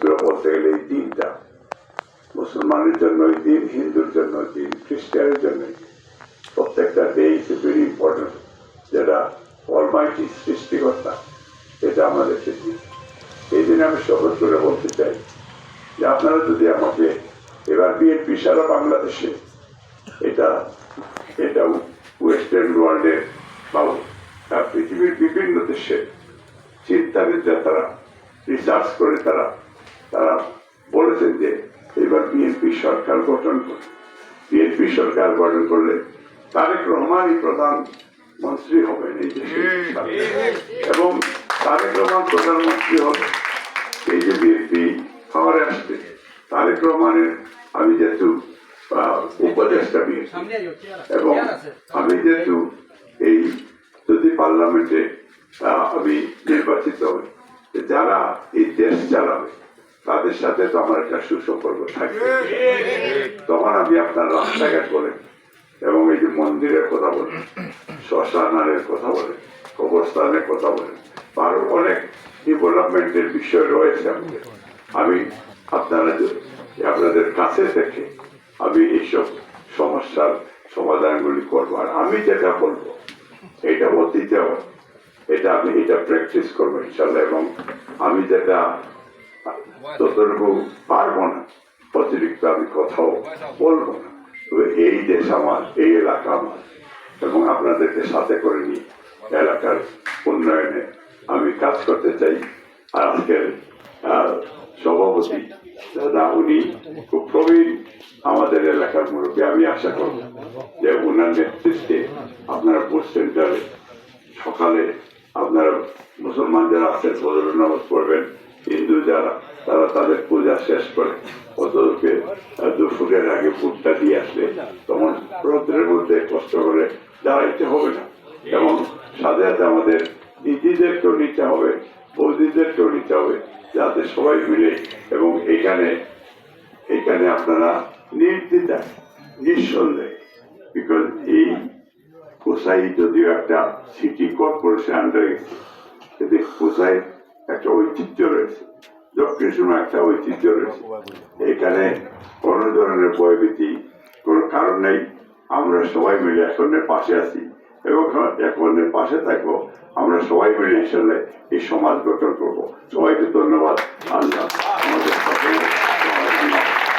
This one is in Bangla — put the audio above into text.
পবিত্র বলতে গেলে এই দিনটা মুসলমানের জন্য ওই দিন, হিন্দুর জন্য দিন, খ্রিস্টানের জন্য প্রত্যেকটা ডে ইজ ভেরি ইম্পর্টেন্ট। যেটা অলমাইটি সৃষ্টিকর্তা এটা আমাদেরকে দিন। এই দিনে আমি শপথ করে বলতে চাই যে আপনারা যদি আমাকে এবার বিএনপি সারা বাংলাদেশে এটা ওয়েস্টার্ন ওয়ার্ল্ডের বা পৃথিবীর বিভিন্ন দেশের চিন্তাবিদরা তারা রিসার্চ করে তারা বলেছেন যে এবার বিএনপি সরকার গঠন করে, বিএনপি সরকার গঠন করলে তারেক রহমানই প্রধানমন্ত্রী হবেন এই দেশে, এবং তারেক রহমান প্রধানমন্ত্রী হবে। এই যে বিএনপি পাওয়ারে আসবে, তারেক রহমানের আমি যেহেতু উপদেষ্টা বিএনপি এবং আমি যেহেতু এই যদি পার্লামেন্টে আমি নির্বাচিত হই, যারা এই দেশ চালাবে তাদের সাথে তো আমার একটা সুসম্পর্ক থাকবে। তখন আমি আপনার রাস্তাঘাট বলেন এবং এই যে মন্দিরের কথা বলেন, শ্মশানের কথা বলেন, কবরস্থানের কথা বলেন, আরো অনেক ডেভেলপমেন্টের বিষয় রয়েছে আমাদের। আমি আপনাদের কাছে থেকে আমি এইসব সমস্যার সমাধানগুলি করবো। আর আমি যেটা বলবো এটা অতীতেও আমি এটা প্র্যাকটিস করবো ইনশাল্লাহ, এবং আমি যেটা ততটুকু পারবো না অতিরিক্ত আমি কথাও বলবো না। তবে এই দেশ আমার, এই এলাকা আমার, এবং আপনাদেরকে সাথে করে নিয়ে এলাকার উন্নয়নে আমি কাজ করতে চাই। আর আজকের সভাপতি দাদা উনি খুব প্রবীণ আমাদের এলাকার মুরব্বী। আমি আশা করব যে উনার নেতৃত্বে আপনারা বুথ সেন্টারে সকালে আপনারা মুসলমান যারা আছেন ফজর নামাজ পড়বেন, হিন্দু যারা তারা তাদের পূজা শেষ করে অতকে দুপুরের আগে ভোটটা দিয়ে আসলে তখন রোদ্রের মধ্যে কষ্ট করে দাঁড়াইতে হবে না, এবং সাথে সাথে আমাদের দিদিদেরকেও নিতে হবে, বৌদিদেরকেও নিতে হবে, যাতে সবাই মিলে এবং এখানে আপনারা নির্দ্বিধায় নিঃসন্দেহে, বিকজ এই কোসাই যদিও একটা সিটি কর্পোরেশন আন্ডারে গেছে, কোসাই একটা ঐতিহ্য রয়েছে, দক্ষিণ সময় একটা ঐতিহ্য রয়েছে। এখানে কোনো ধরনের ভয়ভীতি কোনো কারণ নেই। আমরা সবাই মিলে একজনের পাশে আছি এবং একজনের পাশে থাকবো। আমরা সবাই মিলে ইনশাআল্লাহ এই সমাজ গঠন করবো। সবাইকে ধন্যবাদ। আল্লাহ আমাদের